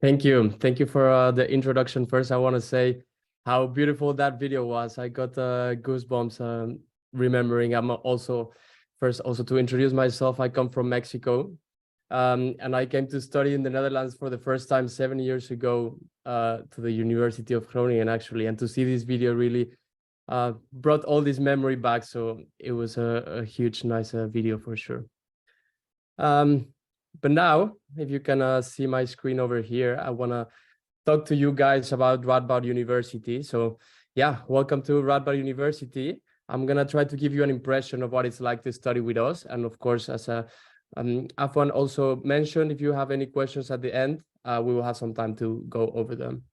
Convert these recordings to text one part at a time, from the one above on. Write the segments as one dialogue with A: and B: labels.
A: Thank you. Thank you for the introduction. First, I want to say how beautiful that video was. I got goosebumps remembering. I'm also to introduce myself. I come from Mexico, and I came to study in the Netherlands for the first time 7 years ago to the University of Groningen, actually. And to see this video really brought all this memory back. So it was a huge, nice video for sure. But now, if you can see my screen over here, I want to talk to you guys about Radboud University. So yeah, welcome to Radboud University. I'm going to try to give you an impression of what it's like to study with us. And of course, as Afwan also mentioned, if you have any questions at the end, we will have some time to go over them.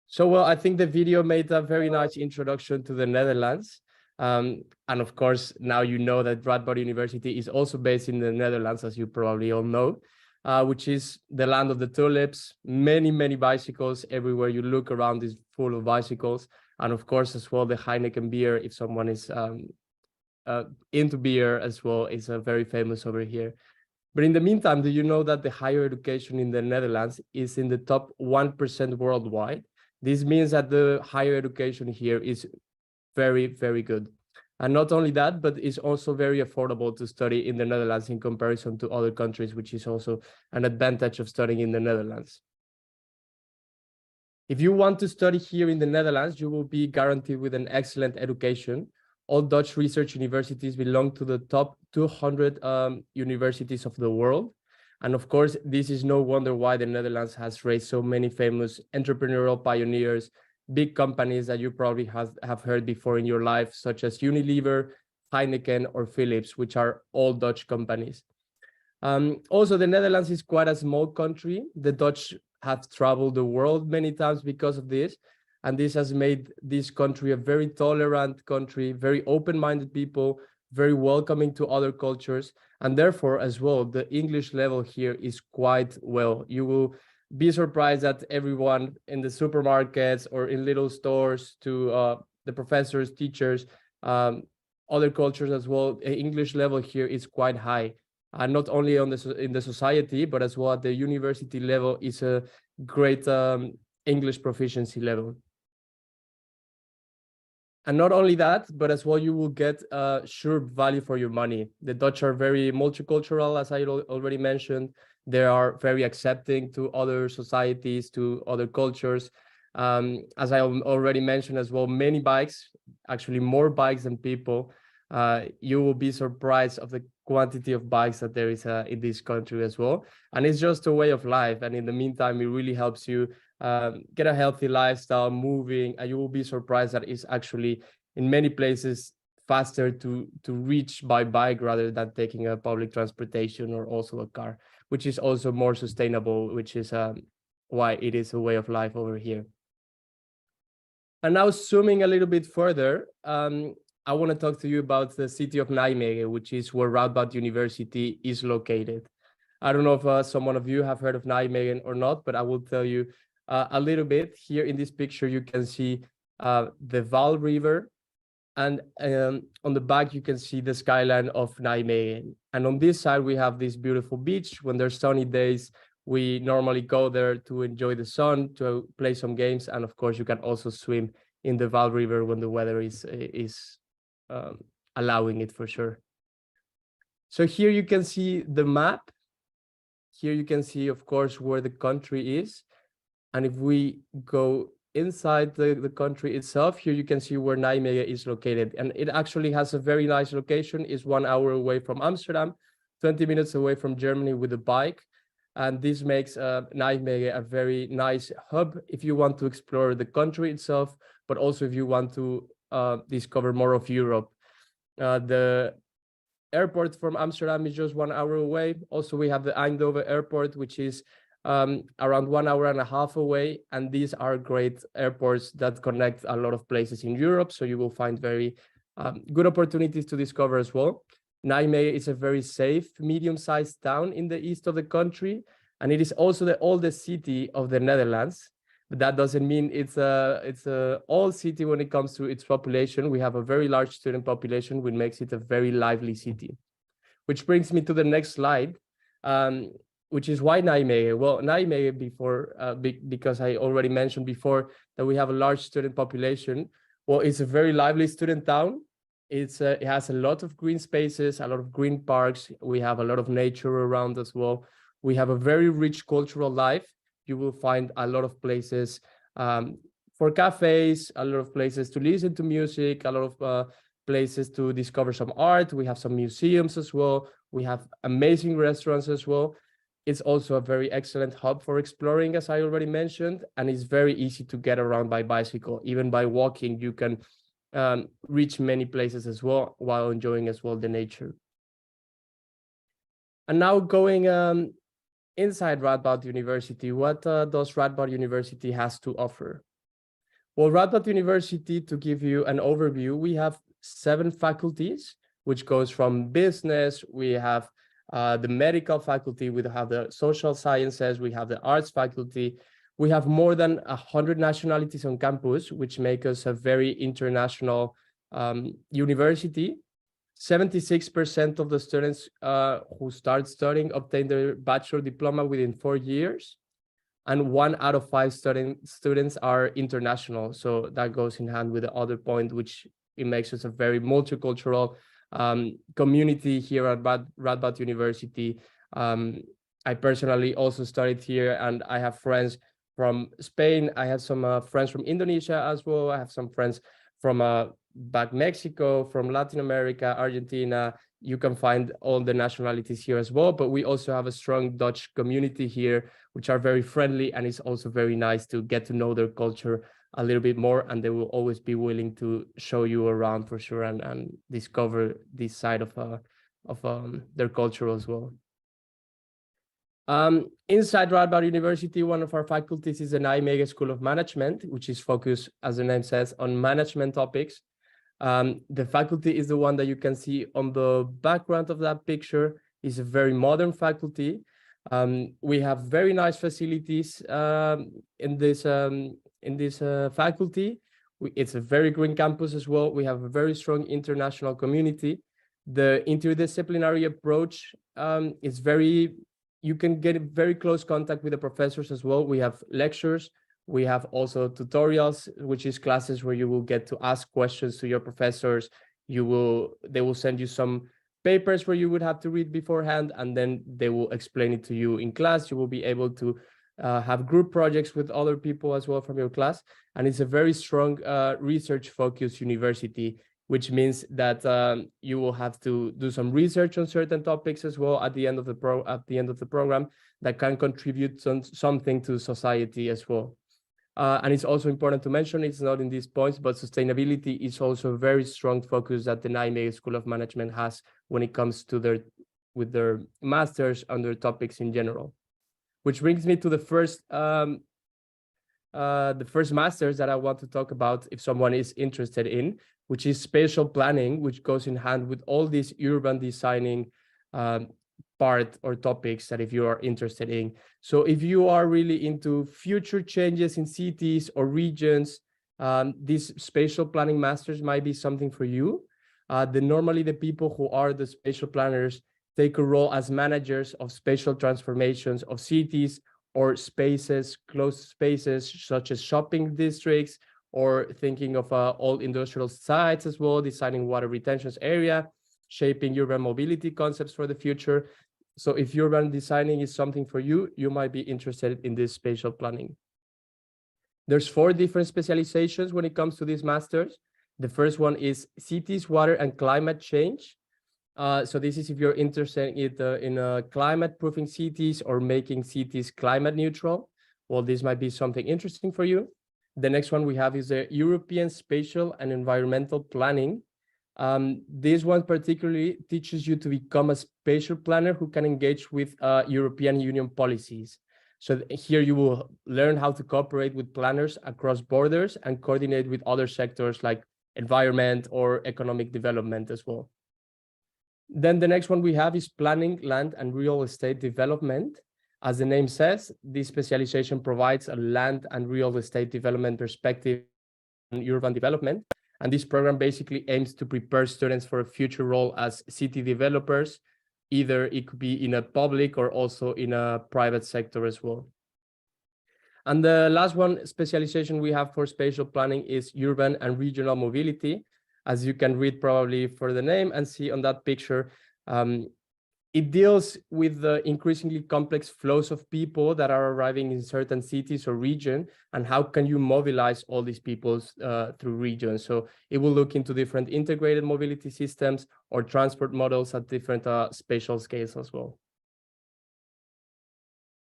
A: So, well, I think the video made a very nice introduction to the Netherlands. And of course, now you know that Radboud University is also based in the Netherlands, as you probably all know, which is the land of the tulips. Many, many bicycles everywhere you look around is full of bicycles. And of course, as well, the Heineken beer, if someone is into beer as well, is very famous over here. But in the meantime, do you know that the higher education in the Netherlands is in the top 1% worldwide? This means that the higher education here is very, very good. And not only that, but it's also very affordable to study in the Netherlands in comparison to other countries, which is also an advantage of studying in the Netherlands. If you want to study here in the Netherlands, you will be guaranteed with an excellent education. All Dutch research universities belong to the top 200 universities of the world. And of course, this is no wonder why the Netherlands has raised so many famous entrepreneurial pioneers, big companies that you probably have heard before in your life, such as Unilever, Heineken, or Philips, which are all Dutch companies. Also, the Netherlands is quite a small country. The Dutch have traveled the world many times because of this. And this has made this country a very tolerant country, very open-minded people, very welcoming to other cultures. And therefore, as well, the English level here is quite well. You will be surprised that everyone in the supermarkets or in little stores, to the professors, teachers, other cultures as well, the English level here is quite high. Not only in the society, but as well at the university level is a great English proficiency level. And not only that, but as well, you will get sure value for your money. The Dutch are very multicultural, as I already mentioned. They are very accepting to other societies, to other cultures. As I already mentioned as well, many bikes, actually more bikes than people. You will be surprised of the quantity of bikes that there is in this country as well. And it's just a way of life. And in the meantime, it really helps you get a healthy lifestyle, moving, and you will be surprised that it's actually in many places faster to reach by bike rather than taking a public transportation or also a car, which is also more sustainable, which is why it is a way of life over here. And now zooming a little bit further, I want to talk to you about the city of Nijmegen, which is where Radboud University is located. I don't know if some of you have heard of Nijmegen or not, but I will tell you a little bit. Here in this picture, you can see the Vaal River, and on the back, you can see the skyline of Nijmegen. And on this side, we have this beautiful beach. When there's sunny days, we normally go there to enjoy the sun, to play some games. And of course, you can also swim in the Vaal River when the weather is allowing it for sure. So here you can see the map. Here you can see, of course, where the country is. And if we go inside the country itself, here you can see where Nijmegen is located. And it actually has a very nice location. It's 1 hour away from Amsterdam, 20 minutes away from Germany with a bike. And this makes Nijmegen a very nice hub if you want to explore the country itself, but also if you want to discover more of Europe. The airport from Amsterdam is just 1 hour away. Also, we have the Eindhoven airport, which is around 1 hour and a half away. And these are great airports that connect a lot of places in Europe. So you will find very good opportunities to discover as well. Nijmegen is a very safe, medium-sized town in the east of the country. And it is also the oldest city of the Netherlands. But that doesn't mean it's a old city when it comes to its population. We have a very large student population, which makes it a very lively city. Which brings me to the next slide. which is why Nijmegen? Well, Nijmegen because I already mentioned before that we have a large student population. Well, it's a very lively student town. It has a lot of green spaces, a lot of green parks. We have a lot of nature around as well. We have a very rich cultural life. You will find a lot of places for cafes, a lot of places to listen to music, a lot of places to discover some art. We have some museums as well. We have amazing restaurants as well. It's also a very excellent hub for exploring, as I already mentioned, and it's very easy to get around by bicycle. Even by walking, you can reach many places as well while enjoying as well the nature. And now going inside Radboud University, what does Radboud University has to offer? Well, Radboud University, to give you an overview, we have 7 faculties, which goes from business. We have the medical faculty, we have the social sciences, we have the arts faculty. We have more than 100 nationalities on campus, which make us a very international university. 76% of the students who start studying obtain their bachelor diploma within 4 years. And 1 out of 5 students are international. So that goes in hand with the other point, which it makes us a very multicultural community here at Radboud University. I personally also studied here, and I have friends from Spain. I have some friends from Indonesia as well. I have some friends from back Mexico, from Latin America, Argentina. You can find all the nationalities here as well, but we also have a strong Dutch community here, which are very friendly, and it's also very nice to get to know their culture a little bit more, and they will always be willing to show you around for sure and discover this side of their culture as well. Inside Radboud University, one of our faculties is the Nijmegen School of Management, which is focused, as the name says, on management topics. The faculty is the one that you can see on the background of that picture. It's a very modern faculty. We have very nice facilities in this faculty. It's a very green campus as well. We have a very strong international community. The interdisciplinary approach is you can get very close contact with the professors as well. We have lectures. We have also tutorials, which is classes where you will get to ask questions to your professors. They will send you some papers where you would have to read beforehand, and then they will explain it to you in class. You will be able to have group projects with other people as well from your class. And it's a very strong research-focused university, which means that you will have to do some research on certain topics as well at the end of the program that can contribute something to society as well. And it's also important to mention, it's not in these points, but sustainability is also a very strong focus that the Nijmegen School of Management has when it comes to their masters on their topics in general. Which brings me to the first masters that I want to talk about if someone is interested in, which is spatial planning, which goes in hand with all these urban designing part or topics that if you are interested in. So if you are really into future changes in cities or regions, these spatial planning masters might be something for you. Normally the people who are the spatial planners take a role as managers of spatial transformations of cities or spaces, closed spaces, such as shopping districts, or thinking of all industrial sites as well, designing water retention area, shaping urban mobility concepts for the future. So if urban designing is something for you, you might be interested in this spatial planning. There's 4 different specializations when it comes to these masters. The first one is cities, water, and climate change. So this is if you're interested in climate proofing cities or making cities climate neutral. Well, this might be something interesting for you. The next one we have is the European Spatial and Environmental Planning. This one particularly teaches you to become a spatial planner who can engage with European Union policies. So here you will learn how to cooperate with planners across borders and coordinate with other sectors like environment or economic development as well. Then the next one we have is planning, land, and real estate development. As the name says, this specialization provides a land and real estate development perspective on urban development. And this program basically aims to prepare students for a future role as city developers, either it could be in a public or also in a private sector as well. And the last one specialization we have for spatial planning is urban and regional mobility. As you can read probably for the name and see on that picture, it deals with the increasingly complex flows of people that are arriving in certain cities or region, and how can you mobilize all these people through regions. So it will look into different integrated mobility systems or transport models at different spatial scales as well.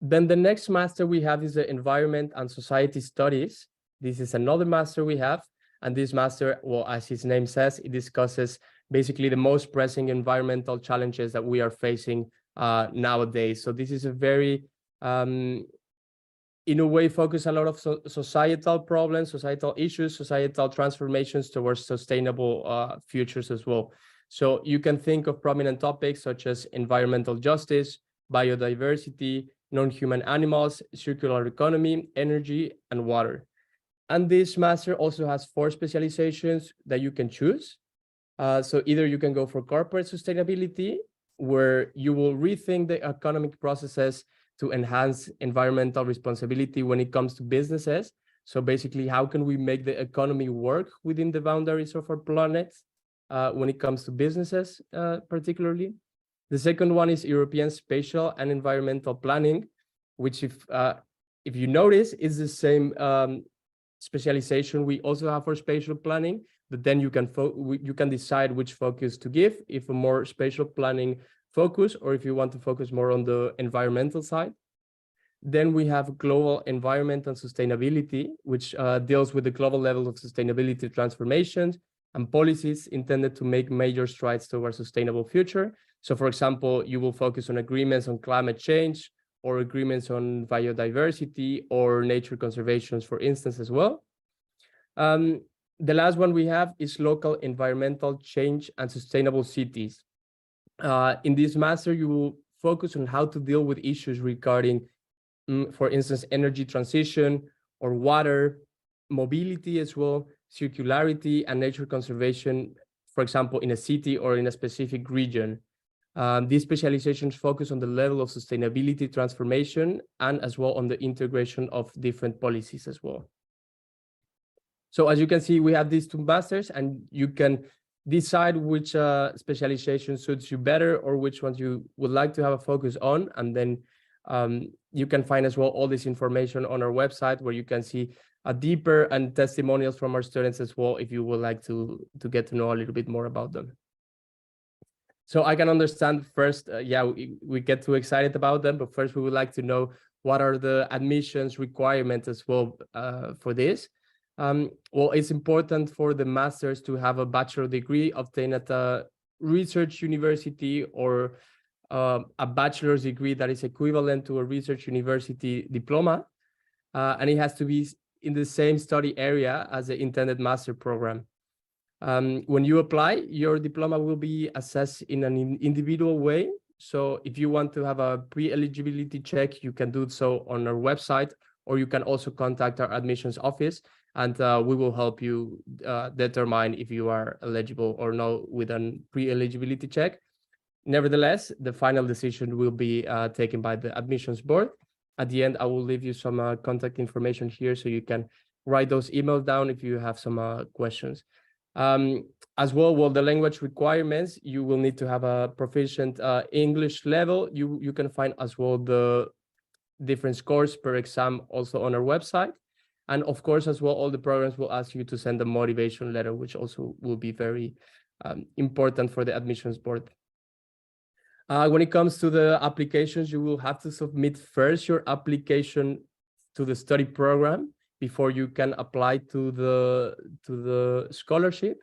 A: Then the next master we have is the Environment and Society Studies. This is another master we have. And this master, well, as its name says, it discusses basically the most pressing environmental challenges that we are facing nowadays. So this is a very, in a way, focus a lot of societal problems, societal issues, societal transformations towards sustainable futures as well. So you can think of prominent topics such as environmental justice, biodiversity, non-human animals, circular economy, energy, and water. And this master also has 4 specializations that you can choose. So either you can go for corporate sustainability, where you will rethink the economic processes to enhance environmental responsibility when it comes to businesses. So basically, how can we make the economy work within the boundaries of our planet when it comes to businesses, particularly? The second one is European Spatial and Environmental Planning, which if you notice, is the same specialization we also have for spatial planning, but then you can decide which focus to give, if a more spatial planning focus, or if you want to focus more on the environmental side. Then we have Global Environment and Sustainability, which deals with the global level of sustainability transformations and policies intended to make major strides towards a sustainable future. So for example, you will focus on agreements on climate change, or agreements on biodiversity or nature conservation, for instance, as well. The last one we have is Local Environmental Change and Sustainable Cities. In this master, you will focus on how to deal with issues regarding, for instance, energy transition or water, mobility as well, circularity and nature conservation, for example, in a city or in a specific region. These specializations focus on the level of sustainability transformation and as well on the integration of different policies as well. So as you can see, we have these 2 masters, and you can decide which specialization suits you better or which ones you would like to have a focus on. And then you can find as well all this information on our website, where you can see a deeper and testimonials from our students as well, if you would like to get to know a little bit more about them. So I can understand first, we get too excited about them, but first we would like to know what are the admissions requirements as well for this. Well, it's important for the masters to have a bachelor degree obtained at a research university, or a bachelor's degree that is equivalent to a research university diploma, and it has to be in the same study area as the intended master program. When you apply, your diploma will be assessed in an individual way. So if you want to have a pre-eligibility check, you can do so on our website, or you can also contact our admissions office, and we will help you determine if you are eligible or not with a pre-eligibility check. Nevertheless, the final decision will be taken by the admissions board. At the end, I will leave you some contact information here, so you can write those emails down if you have some questions. As well, the language requirements, you will need to have a proficient English level. You can find as well the different scores per exam also on our website. And of course, as well, all the programs will ask you to send a motivation letter, which also will be very important for the admissions board. When it comes to the applications, you will have to submit first your application to the study program before you can apply to the scholarship.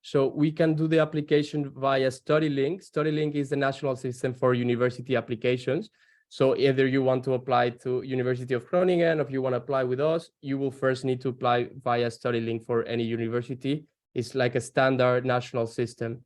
A: So we can do the application via StudyLink. StudyLink is the national system for university applications. So either you want to apply to University of Groningen, or if you want to apply with us, you will first need to apply via StudyLink for any university. It's like a standard national system.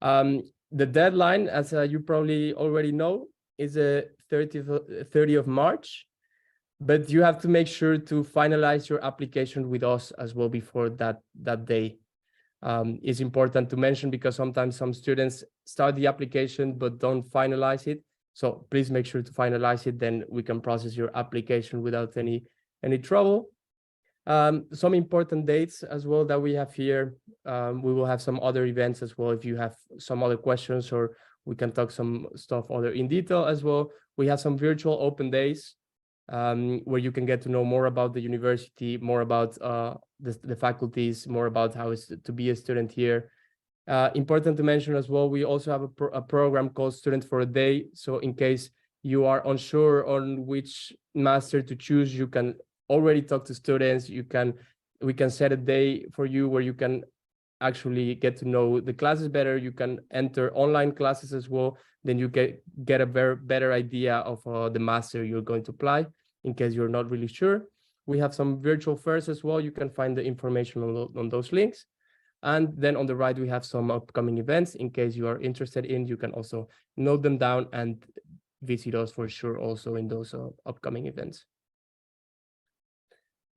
A: The deadline, as you probably already know, is the 30th of March. But you have to make sure to finalize your application with us as well before that day. is important to mention, because sometimes some students start the application but don't finalize it. So please make sure to finalize it, then we can process your application without any trouble. Some important dates as well that we have here. We will have some other events as well if you have some other questions, or we can talk some stuff other in detail as well. We have some virtual open days where you can get to know more about the university, more about the faculties, more about how it's to be a student here. Important to mention as well, we also have a program called Student for a Day. So in case you are unsure on which master to choose, you can already talk to students. We can set a day for you where you can actually get to know the classes better. You can enter online classes as well. Then you get a better idea of the master you're going to apply, in case you're not really sure. We have some virtual fairs as well. You can find the information on those links. And then on the right, we have some upcoming events. In case you are interested in, you can also note them down and visit us for sure also in those upcoming events.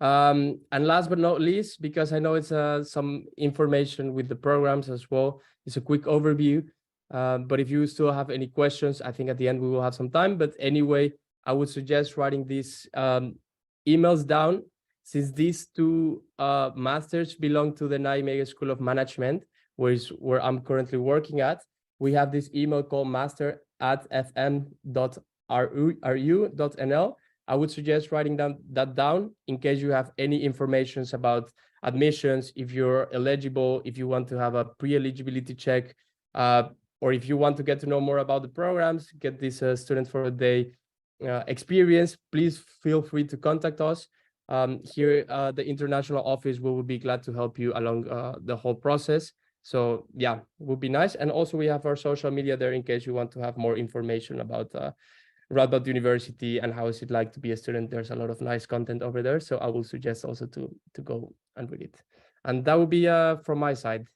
A: And last but not least, because I know it's some information with the programs as well, it's a quick overview. But if you still have any questions, I think at the end we will have some time. But anyway, I would suggest writing these emails down, since these two masters belong to the Nijmegen School of Management, where I'm currently working at. We have this email called master@fm.ru.nl. I would suggest writing that down in case you have any information about admissions, if you're eligible, if you want to have a pre-eligibility check, or if you want to get to know more about the programs, get this Student for a Day experience, please feel free to contact us. Here, the international office will be glad to help you along the whole process. So yeah, it would be nice. And also we have our social media there in case you want to have more information about Radboud University and how is it like to be a student. There's a lot of nice content over there. So I will suggest also to go and read it. And that will be from my side.